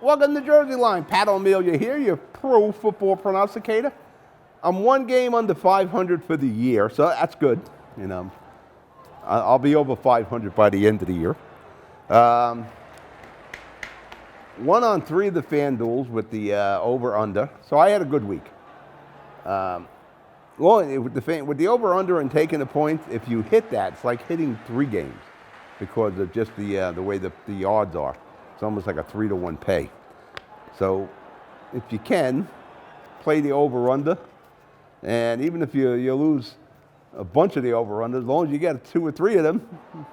Welcome to Jersey Line. Pat O'Melia here, your pro football prognosticator. I'm one game under 500 for the year, so that's good. You know, I'll be over 500 by the end of the year. One on three of the fan duels with the over-under, so I had a good week. With the over-under and taking the points, if you hit that, it's like hitting 3 games because of just the way the odds are. It's almost like a 3-to-1 pay. So if you can, play the over-under, and even if you lose a bunch of the over-unders, as long as you get 2 or 3 of them,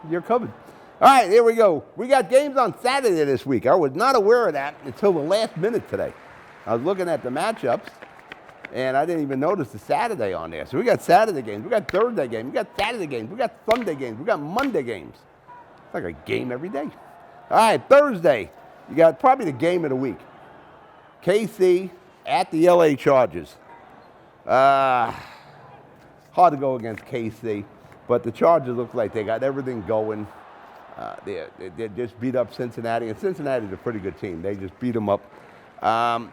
you're covered. All right, here we go. We got games on Saturday this week. I was not aware of that until the last minute today. I was looking at the matchups, and I didn't even notice the Saturday on there. So we got Saturday games, we got Thursday games, we got Saturday games, we got Sunday games, we got Monday games. It's like a game every day. All right, Thursday, you got probably the game of the week. KC at the LA Chargers. Hard to go against KC, but the Chargers look like they got everything going. They just beat up Cincinnati, and Cincinnati's a pretty good team. They just beat them up. I'm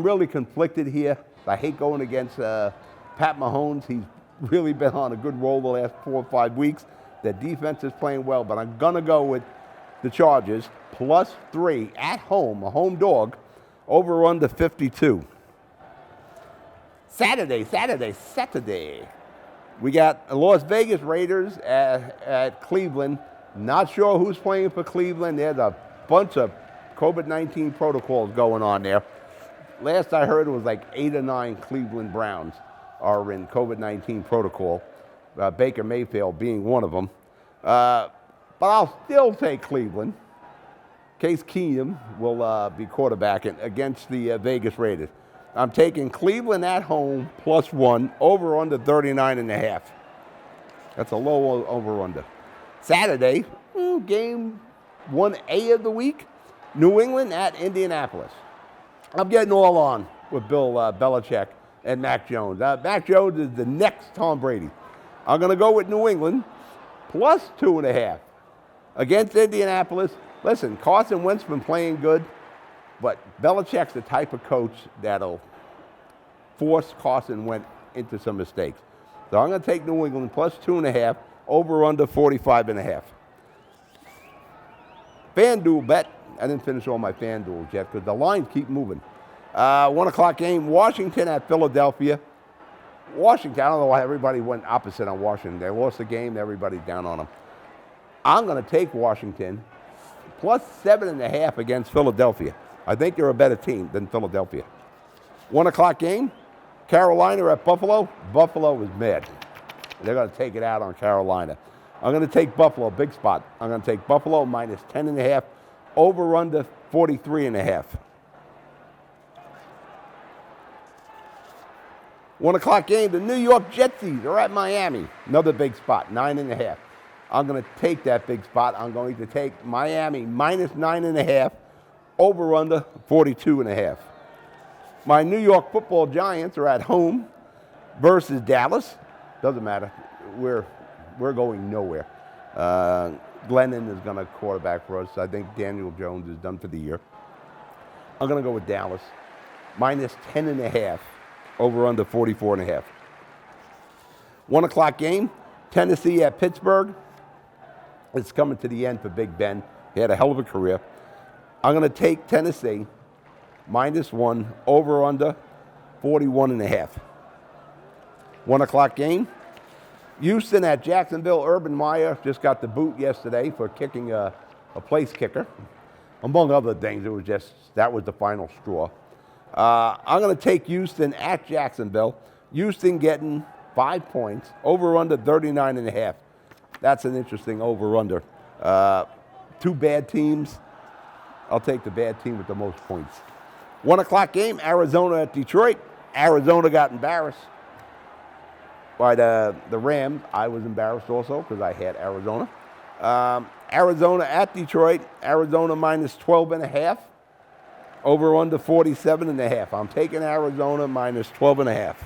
really conflicted here. I hate going against Pat Mahomes. He's really been on a good roll the last 4 or 5 weeks. Their defense is playing well, but I'm going to go with the Chargers +3 at home, a home dog, over under 52. Saturday. We got Las Vegas Raiders at Cleveland. Not sure who's playing for Cleveland. There's a bunch of COVID-19 protocols going on there. Last I heard, it was like 8 or 9 Cleveland Browns are in COVID-19 protocol, Baker Mayfield being one of them. But I'll still take Cleveland. Case Keenum will be quarterbacking against the Vegas Raiders. I'm taking Cleveland at home +1, over under 39.5. That's a low over-under. Saturday, game 1A of the week, New England at Indianapolis. I'm getting all on with Bill Belichick and Mac Jones. Mac Jones is the next Tom Brady. I'm going to go with New England +2.5 against Indianapolis. Listen, Carson Wentz been playing good, but Belichick's the type of coach that'll force Carson Wentz into some mistakes. So I'm going to take New England +2.5, over under 45.5. FanDuel bet. I didn't finish all my FanDuels yet because the lines keep moving. 1 o'clock game, Washington at Philadelphia. Washington, I don't know why everybody went opposite on Washington. They lost the game, everybody's down on them. I'm going to take Washington +7.5 against Philadelphia. I think they're a better team than Philadelphia. 1 o'clock game, Carolina at Buffalo. Buffalo is mad. They're going to take it out on Carolina. I'm going to take Buffalo, big spot. I'm going to take Buffalo -10.5, over under 43.5. 1 o'clock game, the New York Jetsies are at Miami. Another big spot, 9.5. I'm going to take that big spot. I'm going to take Miami -9.5, over under 42.5. My New York Football Giants are at home versus Dallas. Doesn't matter. We're going nowhere. Glennon is going to quarterback for us. I think Daniel Jones is done for the year. I'm going to go with Dallas -10.5, over under 44.5. 1 o'clock game, Tennessee at Pittsburgh. It's coming to the end for Big Ben. He had a hell of a career. I'm going to take Tennessee -1, over under 41.5. 1 o'clock game, Houston at Jacksonville. Urban Meyer just got the boot yesterday for kicking a place kicker. Among other things, that was the final straw. I'm going to take Houston at Jacksonville. Houston getting 5 points, over under 39.5. That's an interesting over-under. 2 bad teams. I'll take the bad team with the most points. 1 o'clock game, Arizona at Detroit. Arizona got embarrassed by the Rams. I was embarrassed also because I had Arizona. Arizona at Detroit. Arizona -12.5. Over under 47.5. I'm taking Arizona -12.5.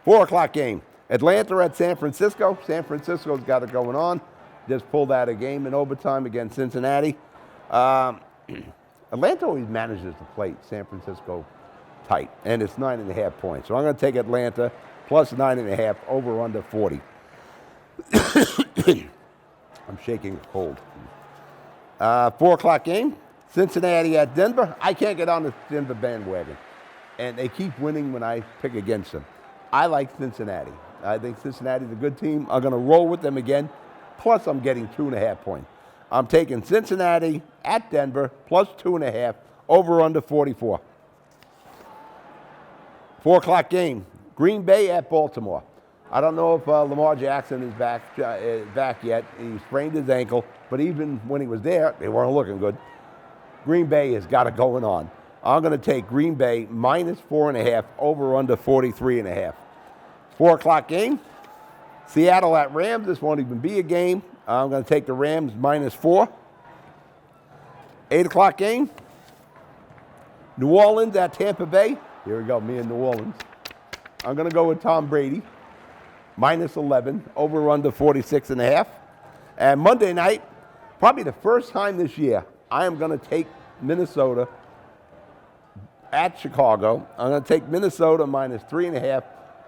4 o'clock game. Atlanta at San Francisco. San Francisco's got it going on. just pulled out a game in overtime against Cincinnati. Atlanta always manages to play San Francisco tight, and it's 9.5 points. So I'm going to take Atlanta plus 9.5 over under 40. I'm shaking with cold. 4 o'clock game, Cincinnati at Denver. I can't get on the Denver bandwagon, and they keep winning when I pick against them. I like Cincinnati. I think Cincinnati's a good team. I'm going to roll with them again. Plus, I'm getting 2.5 points. I'm taking Cincinnati at Denver plus 2.5 over under 44. 4 o'clock game, Green Bay at Baltimore. I don't know if Lamar Jackson is back yet. He sprained his ankle, but even when he was there, they weren't looking good. Green Bay has got it going on. I'm going to take Green Bay minus 4.5 over under 43.5. 4 o'clock game, Seattle at Rams. This won't even be a game. I'm going to take the Rams minus 4. 8 o'clock game, New Orleans at Tampa Bay. Here we go, me and New Orleans. I'm going to go with Tom Brady, minus 11, over under 46.5. And Monday night, probably the first time this year, I am going to take Minnesota at Chicago. I'm going to take Minnesota minus 3.5,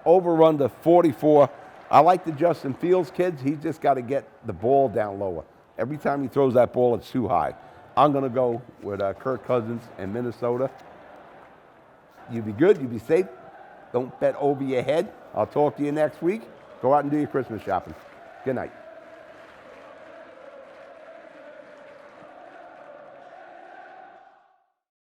over under 44. I like the Justin Fields kids. He's just got to get the ball down lower. Every time he throws that ball, it's too high. I'm going to go with Kirk Cousins and Minnesota. You be good. You be safe. Don't bet over your head. I'll talk to you next week. Go out and do your Christmas shopping. Good night.